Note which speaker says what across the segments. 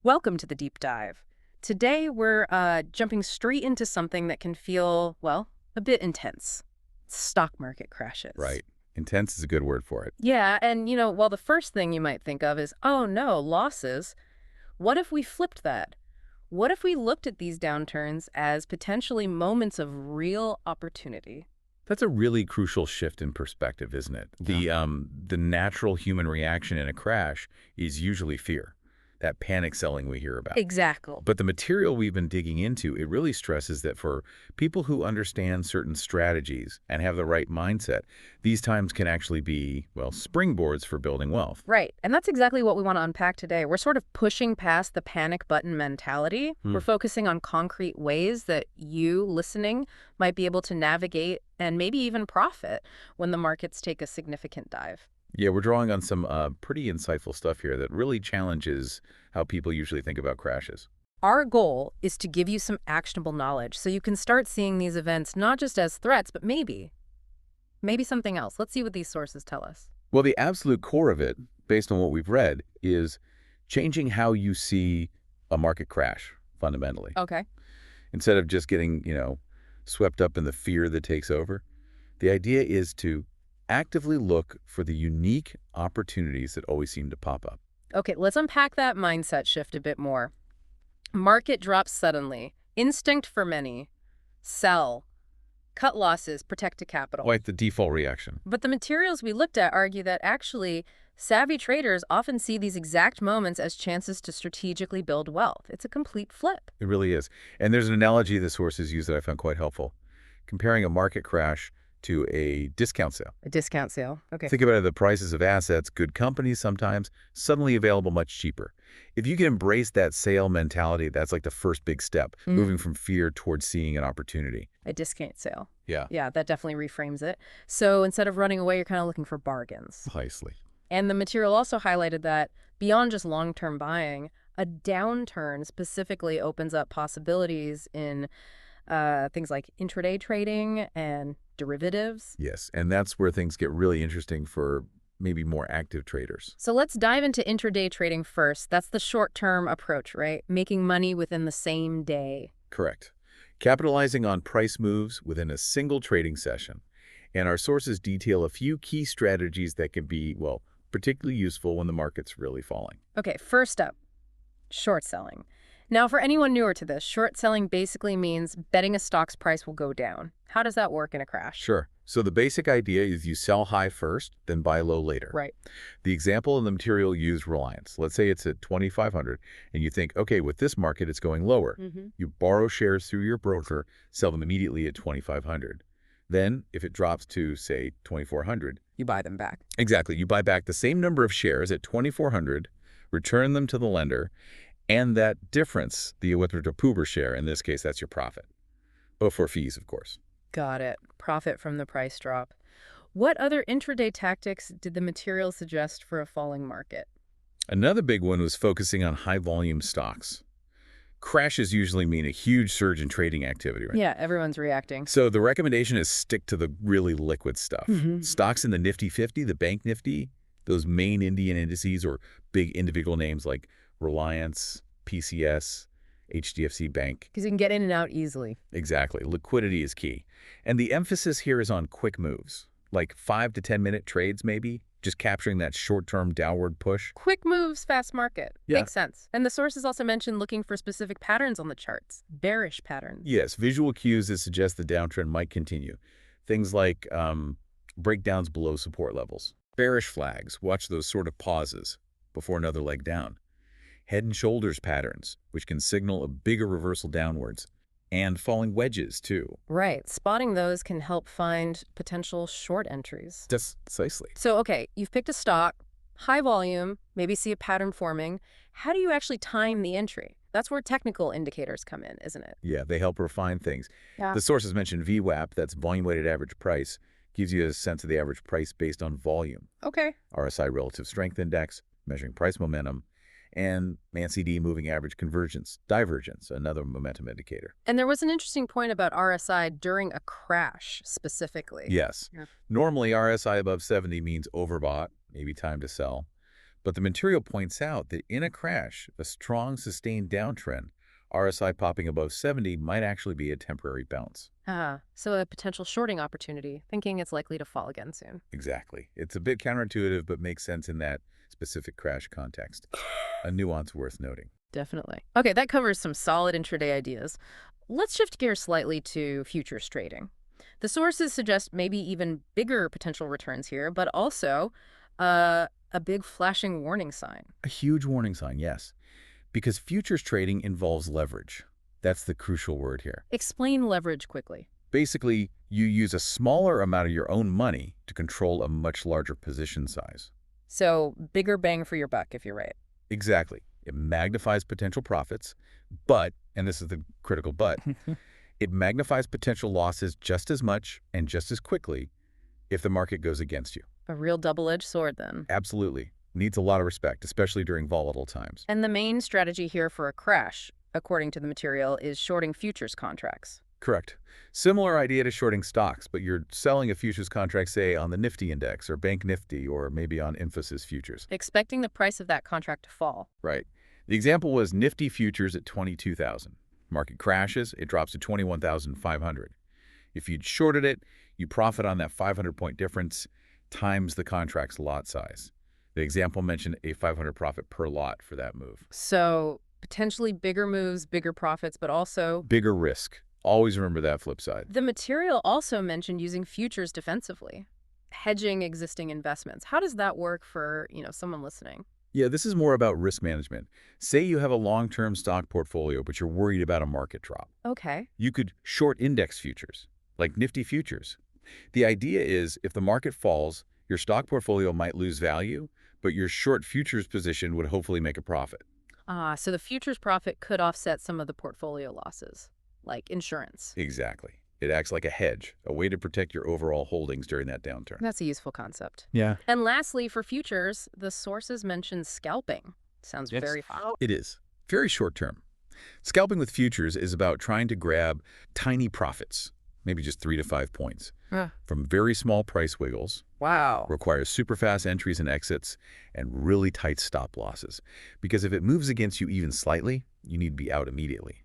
Speaker 1: Welcome to the deep dive. Today we're jumping straight into something that can feel, well, a bit intense. Stock market crashes.
Speaker 2: Right. Intense is a good word for it.
Speaker 1: Yeah, and while the first thing you might think of is, oh no, losses, what if we flipped that? What if we looked at these downturns as potentially moments of real opportunity?
Speaker 2: That's a really crucial shift in perspective, isn't it? The natural human reaction in a crash is usually fear, that panic selling we hear about.
Speaker 1: Exactly.
Speaker 2: But the material we've been digging into, it really stresses that for people who understand certain strategies and have the right mindset, these times can actually be, well, springboards for building wealth.
Speaker 1: Right. And that's exactly what we want to unpack today. We're sort of pushing past the panic button mentality. We're focusing on concrete ways that you, listening, might be able to navigate and maybe even profit when the markets take a significant dive.
Speaker 2: Yeah, we're drawing on some pretty insightful stuff here that really challenges how people usually think about crashes.
Speaker 1: Our goal is to give you some actionable knowledge so you can start seeing these events not just as threats, but maybe something else. Let's see what these sources tell us.
Speaker 2: Well, the absolute core of it, based on what we've read, is changing how you see a market crash, fundamentally.
Speaker 1: Okay.
Speaker 2: Instead of just getting, swept up in the fear that takes over, the idea is to actively look for the unique opportunities that always seem to pop up.
Speaker 1: Okay, let's unpack that mindset shift a bit more. Market drops suddenly. Instinct for many. Sell. Cut losses, protect a capital.
Speaker 2: Like the default reaction.
Speaker 1: But the materials we looked at argue that actually, savvy traders often see these exact moments as chances to strategically build wealth. It's a complete flip.
Speaker 2: It really is. And there's an analogy the sources use that I found quite helpful. Comparing a market crash to a discount sale.
Speaker 1: A discount sale. Okay.
Speaker 2: Think about it, the prices of assets, good companies sometimes, suddenly available much cheaper. If you can embrace that sale mentality, that's like the first big step, moving from fear towards seeing an opportunity.
Speaker 1: A discount sale.
Speaker 2: Yeah.
Speaker 1: Yeah, that definitely reframes it. So instead of running away, you're kind of looking for bargains.
Speaker 2: Precisely.
Speaker 1: And the material also highlighted that beyond just long-term buying, a downturn specifically opens up possibilities in things like intraday trading and derivatives.
Speaker 2: Yes, and that's where things get really interesting for maybe more active traders.
Speaker 1: So let's dive into intraday trading first. That's the short-term approach, right? Making money within the same day.
Speaker 2: Correct. Capitalizing on price moves within a single trading session. And our sources detail a few key strategies that can be, well, particularly useful when the market's really falling.
Speaker 1: Okay, first up, short selling. Now, for anyone newer to this, short selling basically means betting a stock's price will go down. How does that work in a crash?
Speaker 2: Sure. So the basic idea is you sell high first, then buy low later.
Speaker 1: Right.
Speaker 2: The example in the material used Reliance. Let's say it's at 2,500 and you think, okay, with this market, it's going lower. You borrow shares through your broker, sell them immediately at 2,500. Then if it drops to, say, 2,400.
Speaker 1: You buy them back.
Speaker 2: Exactly. You buy back the same number of shares at 2,400, return them to the lender, and that difference, the Puber share, in this case, that's your profit. Before fees, of course.
Speaker 1: Got it. Profit from the price drop. What other intraday tactics did the material suggest for a falling market?
Speaker 2: Another big one was focusing on high-volume stocks. Crashes usually mean a huge surge in trading activity, right?
Speaker 1: Yeah, everyone's reacting.
Speaker 2: So the recommendation is stick to the really liquid stuff. Stocks in the Nifty 50, the Bank Nifty, those main Indian indices or big individual names like Reliance, PCS, HDFC Bank.
Speaker 1: Because you can get in and out easily.
Speaker 2: Exactly. Liquidity is key. And the emphasis here is on quick moves, like 5 to 10 minute trades maybe, just capturing that short-term downward push.
Speaker 1: Quick moves, fast market.
Speaker 2: Yeah.
Speaker 1: Makes sense. And the sources also mentioned looking for specific patterns on the charts, bearish patterns.
Speaker 2: Yes, visual cues that suggest the downtrend might continue. Things like breakdowns below support levels. Bearish flags, watch those sort of pauses before another leg down. Head and shoulders patterns, which can signal a bigger reversal downwards. And falling wedges, too.
Speaker 1: Right. Spotting those can help find potential short entries.
Speaker 2: Just precisely.
Speaker 1: So, okay, you've picked a stock, high volume, maybe see a pattern forming. How do you actually time the entry? That's where technical indicators come in, isn't it?
Speaker 2: Yeah, they help refine things.
Speaker 1: Yeah.
Speaker 2: The sources mentioned VWAP, that's volume-weighted average price, gives you a sense of the average price based on volume.
Speaker 1: Okay.
Speaker 2: RSI Relative Strength Index, measuring price momentum, and MACD moving average divergence, another momentum indicator.
Speaker 1: And there was an interesting point about RSI during a crash specifically.
Speaker 2: Yes.
Speaker 1: Yeah.
Speaker 2: Normally, RSI above 70 means overbought, maybe time to sell. But the material points out that in a crash, a strong sustained downtrend, RSI popping above 70 might actually be a temporary bounce.
Speaker 1: Ah, so a potential shorting opportunity, thinking it's likely to fall again soon.
Speaker 2: Exactly. It's a bit counterintuitive, but makes sense in that specific crash context. A nuance worth noting.
Speaker 1: Definitely. Okay, that covers some solid intraday ideas. Let's shift gears slightly to futures trading. The sources suggest maybe even bigger potential returns here, but also a big flashing warning sign.
Speaker 2: A huge warning sign, yes. Because futures trading involves leverage. That's the crucial word here.
Speaker 1: Explain leverage quickly.
Speaker 2: Basically, you use a smaller amount of your own money to control a much larger position size.
Speaker 1: So bigger bang for your buck if you're right.
Speaker 2: Exactly. It magnifies potential profits, but, and this is the critical but, it magnifies potential losses just as much and just as quickly if the market goes against you.
Speaker 1: A real double-edged sword then.
Speaker 2: Absolutely. Needs a lot of respect, especially during volatile times.
Speaker 1: And the main strategy here for a crash, according to the material, is shorting futures contracts.
Speaker 2: Correct. Similar idea to shorting stocks, but you're selling a futures contract, say, on the Nifty index or Bank Nifty or maybe on Infosys futures.
Speaker 1: Expecting the price of that contract to fall.
Speaker 2: Right. The example was Nifty futures at 22,000. Market crashes, it drops to 21,500. If you'd shorted it, you profit on that 500-point difference times the contract's lot size. The example mentioned a 500 profit per lot for that move.
Speaker 1: So potentially bigger moves, bigger profits, but also
Speaker 2: Bigger risk. Always remember that flip side.
Speaker 1: the material also mentioned using futures defensively, hedging existing investments. How does that work for, someone listening?
Speaker 2: Yeah, this is more about risk management. Say you have a long-term stock portfolio, but you're worried about a market drop.
Speaker 1: Okay.
Speaker 2: You could short index futures, like Nifty futures. The idea is if the market falls, your stock portfolio might lose value, but your short futures position would hopefully make a profit.
Speaker 1: So the futures profit could offset some of the portfolio losses, like insurance.
Speaker 2: Exactly. It acts like a hedge, a way to protect your overall holdings during that downturn.
Speaker 1: That's a useful concept.
Speaker 2: Yeah.
Speaker 1: And lastly, for futures, the sources mention scalping. Sounds
Speaker 2: Yes.
Speaker 1: very fun.
Speaker 2: It is. Very short term. Scalping with futures is about trying to grab tiny profits, maybe just 3 to 5 points, from very small price wiggles,
Speaker 1: Wow.
Speaker 2: requires super fast entries and exits, and really tight stop losses. Because if it moves against you even slightly, you need to be out immediately.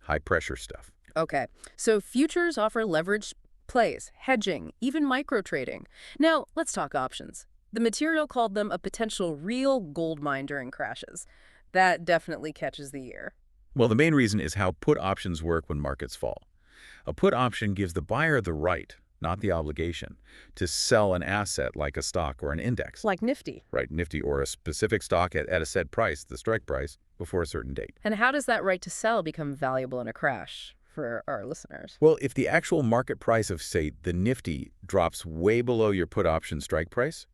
Speaker 2: High pressure stuff.
Speaker 1: Okay, so futures offer leveraged plays, hedging, even micro trading. Now, let's talk options. The material called them a potential real gold mine during crashes. That definitely catches the ear.
Speaker 2: Well, the main reason is how put options work when markets fall. A put option gives the buyer the right, not the obligation, to sell an asset like a stock or an index.
Speaker 1: Like Nifty.
Speaker 2: Right, Nifty or a specific stock at a set price, the strike price, before a certain date.
Speaker 1: And how does that right to sell become valuable in a crash for our listeners?
Speaker 2: Well, if the actual market price of, say, the Nifty drops way below your put option strike price,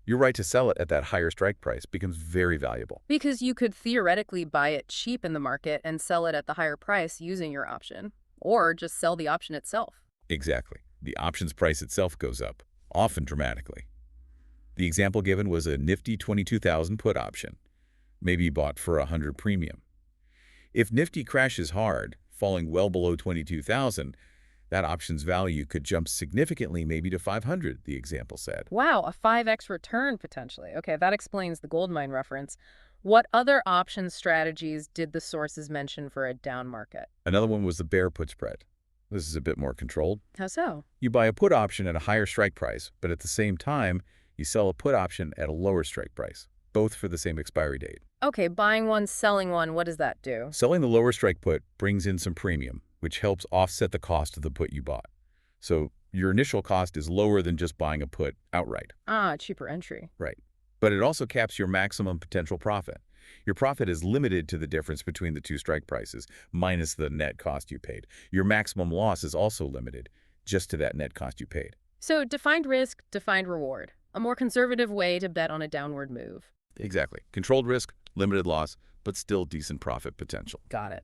Speaker 2: your right to sell it at that higher strike price becomes very valuable.
Speaker 1: Because you could theoretically buy it cheap in the market and sell it at the higher price using your option, or just sell the option itself.
Speaker 2: Exactly. The options price itself goes up, often dramatically. The example given was a Nifty 22,000 put option, maybe bought for 100 premium. If Nifty crashes hard, falling well below 22,000, that option's value could jump significantly, maybe to 500, the example said.
Speaker 1: Wow, a 5x return potentially. Okay, that explains the gold mine reference. What other option strategies did the sources mention for a down market?
Speaker 2: Another one was the bear put spread. This is a bit more controlled.
Speaker 1: How so?
Speaker 2: You buy a put option at a higher strike price, but at the same time, you sell a put option at a lower strike price, both for the same expiry date.
Speaker 1: Okay, buying one, selling one, what does that do?
Speaker 2: Selling the lower strike put brings in some premium, which helps offset the cost of the put you bought. So your initial cost is lower than just buying a put outright.
Speaker 1: Ah, cheaper entry.
Speaker 2: Right. But it also caps your maximum potential profit. Your profit is limited to the difference between the two strike prices, minus the net cost you paid. Your maximum loss is also limited, just to that net cost you paid.
Speaker 1: So defined risk, defined reward. A more conservative way to bet on a downward move.
Speaker 2: Exactly. Controlled risk, limited loss, but still decent profit potential.
Speaker 1: Got it.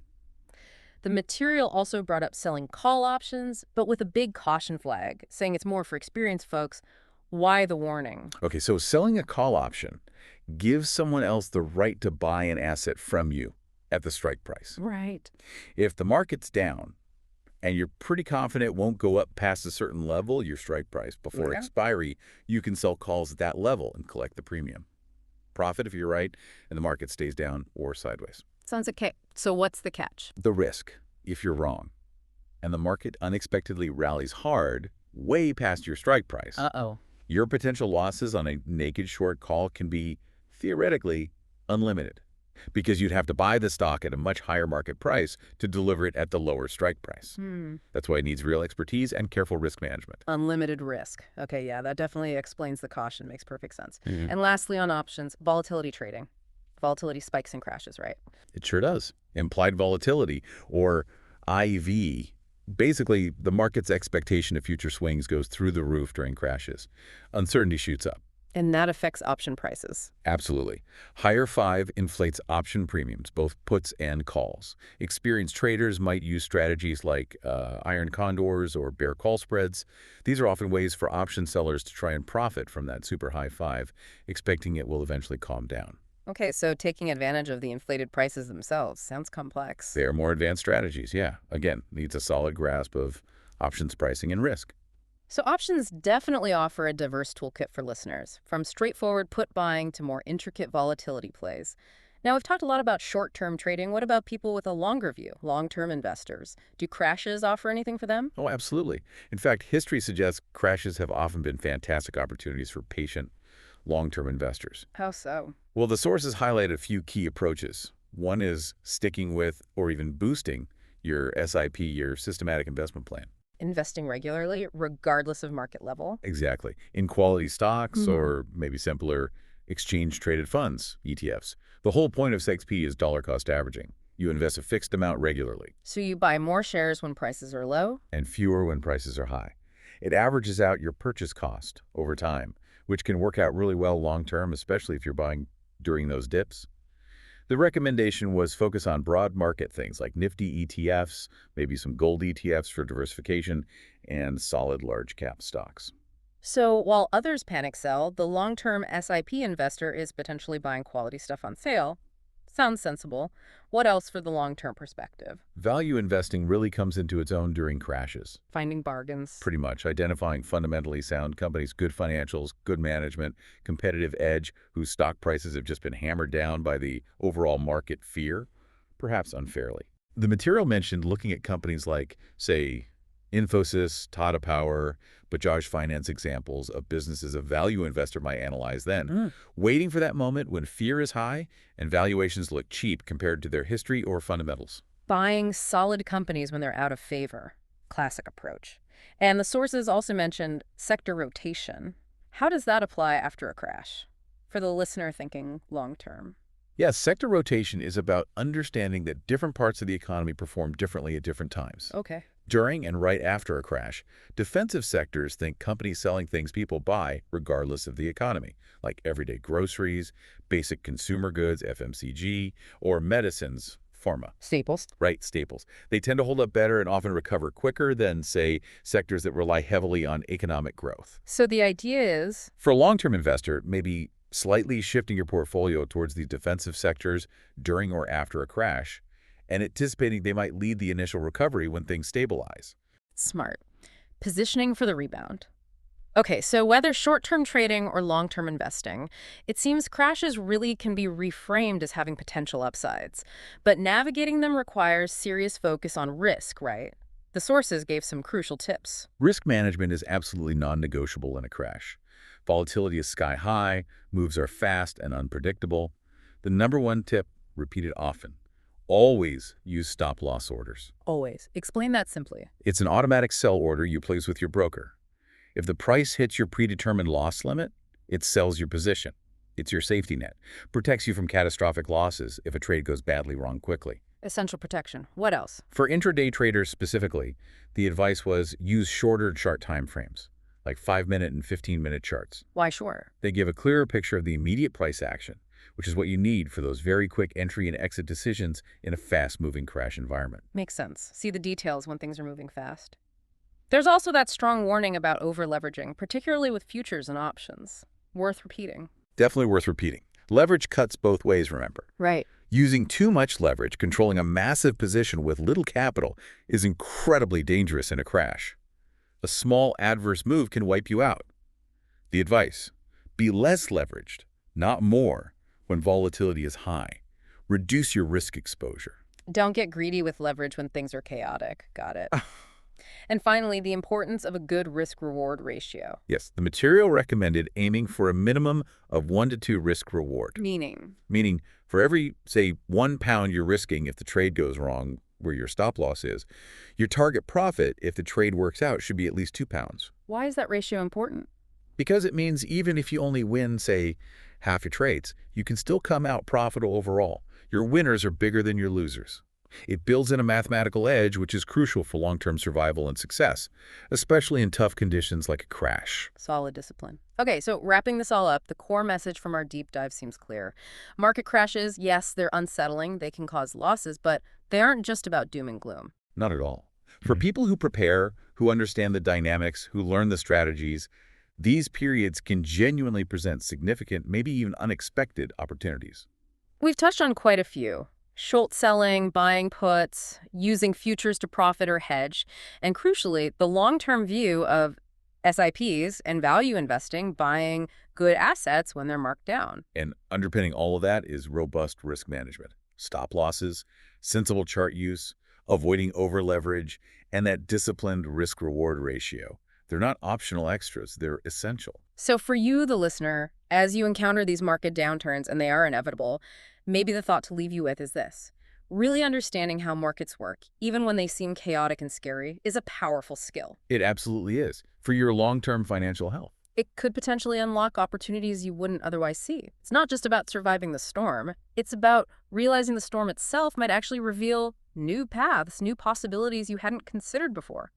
Speaker 1: The material also brought up selling call options, but with a big caution flag, saying it's more for experienced folks. Why the warning?
Speaker 2: Okay, so selling a call option gives someone else the right to buy an asset from you at the strike price.
Speaker 1: Right.
Speaker 2: If the market's down and you're pretty confident it won't go up past a certain level, your strike price, before expiry, you can sell calls at that level and collect the premium. Profit if you're right and the market stays down or sideways.
Speaker 1: Sounds okay. So what's the catch?
Speaker 2: The risk, if you're wrong, and the market unexpectedly rallies hard, way past your strike price,
Speaker 1: Uh-oh.
Speaker 2: your potential losses on a naked short call can be, theoretically, unlimited, because you'd have to buy the stock at a much higher market price to deliver it at the lower strike price. That's why it needs real expertise and careful risk management.
Speaker 1: Unlimited risk. Okay, yeah, that definitely explains the caution. Makes perfect sense. And lastly, on options, volatility trading. Volatility spikes and crashes, right?
Speaker 2: It sure does. Implied volatility, or IV. Basically, the market's expectation of future swings goes through the roof during crashes. Uncertainty shoots up.
Speaker 1: And that affects option prices.
Speaker 2: Absolutely. Higher 5 inflates option premiums, both puts and calls. Experienced traders might use strategies like iron condors or bear call spreads. These are often ways for option sellers to try and profit from that super high 5, expecting it will eventually calm down.
Speaker 1: Okay, so taking advantage of the inflated prices themselves sounds complex.
Speaker 2: They are more advanced strategies, yeah. Again, needs a solid grasp of options pricing and risk.
Speaker 1: So options definitely offer a diverse toolkit for listeners, from straightforward put buying to more intricate volatility plays. Now, we've talked a lot about short-term trading. What about people with a longer view, long-term investors? Do crashes offer anything for them?
Speaker 2: Oh, absolutely. In fact, history suggests crashes have often been fantastic opportunities for patient, long-term investors.
Speaker 1: How so?
Speaker 2: Well, the sources highlight a few key approaches. One is sticking with or even boosting your SIP, your systematic investment plan.
Speaker 1: Investing regularly, regardless of market level?
Speaker 2: Exactly. In quality stocks or maybe simpler exchange-traded funds, ETFs. The whole point of SIP is dollar cost averaging. You invest a fixed amount regularly.
Speaker 1: So you buy more shares when prices are low?
Speaker 2: And fewer when prices are high. It averages out your purchase cost over time, which can work out really well long-term, especially if you're buying during those dips. The recommendation was focus on broad market things like nifty ETFs, maybe some gold ETFs for diversification, and solid large cap stocks.
Speaker 1: So while others panic sell, the long-term SIP investor is potentially buying quality stuff on sale. Sounds sensible. What else for the long-term perspective?
Speaker 2: Value investing really comes into its own during crashes.
Speaker 1: Finding bargains.
Speaker 2: Pretty much. Identifying fundamentally sound companies, good financials, good management, competitive edge, whose stock prices have just been hammered down by the overall market fear, perhaps unfairly. The material mentioned looking at companies like, say, Infosys, Tata Power, Bajaj Finance examples of businesses a value investor might analyze then, waiting for that moment when fear is high and valuations look cheap compared to their history or fundamentals.
Speaker 1: Buying solid companies when they're out of favor. Classic approach. And the sources also mentioned sector rotation. How does that apply after a crash? For the listener thinking long-term.
Speaker 2: Yes, sector rotation is about understanding that different parts of the economy perform differently at different times.
Speaker 1: Okay.
Speaker 2: During and right after a crash, defensive sectors think companies selling things people buy regardless of the economy, like everyday groceries, basic consumer goods, FMCG, or medicines, pharma.
Speaker 1: Staples.
Speaker 2: Right, staples. They tend to hold up better and often recover quicker than, say, sectors that rely heavily on economic growth.
Speaker 1: So the idea is,
Speaker 2: For a long-term investor, maybe slightly shifting your portfolio towards the defensive sectors during or after a crash, and anticipating they might lead the initial recovery when things stabilize.
Speaker 1: smart. Positioning for the rebound. Okay, so whether short-term trading or long-term investing, it seems crashes really can be reframed as having potential upsides. But navigating them requires serious focus on risk, right? The sources gave some crucial tips.
Speaker 2: Risk management is absolutely non-negotiable in a crash. Volatility is sky high, moves are fast and unpredictable. The number one tip, repeated often, always use stop-loss orders.
Speaker 1: Always. Explain that simply.
Speaker 2: It's an automatic sell order you place with your broker. If the price hits your predetermined loss limit, it sells your position. It's your safety net. Protects you from catastrophic losses if a trade goes badly wrong quickly.
Speaker 1: Essential protection. What else?
Speaker 2: For intraday traders specifically, the advice was use shorter chart time frames, like 5-minute and 15-minute charts.
Speaker 1: Why short?
Speaker 2: They give a clearer picture of the immediate price action, which is what you need for those very quick entry and exit decisions in a fast-moving crash environment.
Speaker 1: Makes sense. See the details when things are moving fast. There's also that strong warning about over-leveraging, particularly with futures and options. Worth repeating.
Speaker 2: Definitely worth repeating. Leverage cuts both ways, remember.
Speaker 1: Right.
Speaker 2: Using too much leverage, controlling a massive position with little capital, is incredibly dangerous in a crash. A small adverse move can wipe you out. The advice: be less leveraged, not more, when volatility is high. Reduce your risk exposure.
Speaker 1: Don't get greedy with leverage when things are chaotic. Got it. And finally, the importance of a good risk-reward ratio.
Speaker 2: Yes, the material recommended aiming for a minimum of 1 to 2 risk reward. Meaning, for every, say, £1 you're risking if the trade goes wrong, where your stop loss is, your target profit, if the trade works out, should be at least £2.
Speaker 1: Why is that ratio important?
Speaker 2: Because it means even if you only win, say, half your trades, you can still come out profitable overall. Your winners are bigger than your losers. It builds in a mathematical edge, which is crucial for long-term survival and success, especially in tough conditions like a crash.
Speaker 1: Solid discipline. Okay, so wrapping this all up, the core message from our deep dive seems clear. Market crashes, yes, they're unsettling, they can cause losses, but they aren't just about doom and gloom.
Speaker 2: Not at all. For people who prepare, who understand the dynamics, who learn the strategies, these periods can genuinely present significant, maybe even unexpected opportunities.
Speaker 1: We've touched on quite a few. Short selling, buying puts, using futures to profit or hedge, and crucially, the long-term view of SIPs and value investing, buying good assets when they're marked down.
Speaker 2: And underpinning all of that is robust risk management, stop losses, sensible chart use, avoiding over-leverage, and that disciplined risk-reward ratio. They're not optional extras, they're essential.
Speaker 1: So for you, the listener, as you encounter these market downturns, and they are inevitable, maybe the thought to leave you with is this. Really understanding how markets work, even when they seem chaotic and scary, is a powerful skill.
Speaker 2: It absolutely is, for your long-term financial health.
Speaker 1: It could potentially unlock opportunities you wouldn't otherwise see. It's not just about surviving the storm. It's about realizing the storm itself might actually reveal new paths, new possibilities you hadn't considered before.